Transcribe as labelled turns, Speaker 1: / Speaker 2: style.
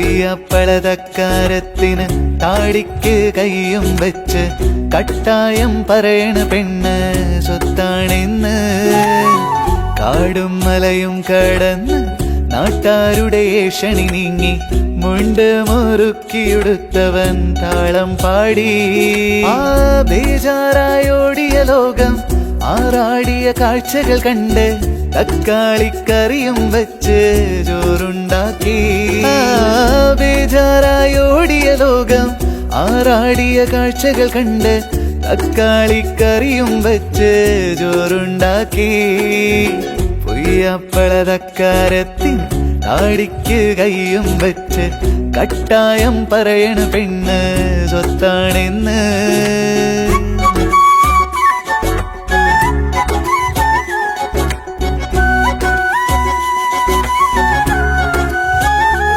Speaker 1: പൊയ്യപ്പളതക്കാരത്തിന് താടിക്ക് കൈയും വെച്ച് കട്ടായം പറയണ പെണ്ണ് സ്വത്താണെന്ന്. കാടും മലയും കടന്ന് നാട്ടാരുടെ ഏഷണി നീങ്ങി മുണ്ട് മുറുക്കിയെടുത്തവൻ താളം പാടി. ആ ബേജാറായോടിയ ലോകം ആറാടിയ കാഴ്ചകൾ കണ്ട് തക്കാളിക്കറിയും വെച്ച് ചോറുണ്ടാക്കി. ആ ബേജാറായോടിയ ലോകം ആറാടിയ കാഴ്ചകൾ കണ്ട് തക്കാളിക്കറിയും വെച്ച് ചോറുണ്ടാക്കി. പൊയ്യപ്പളതക്കാരത്തിൻ താടിക്ക് കൈയും വെച്ച് കട്ടായം പറയണ പെണ്ണ് സ്വത്താണെന്ന്.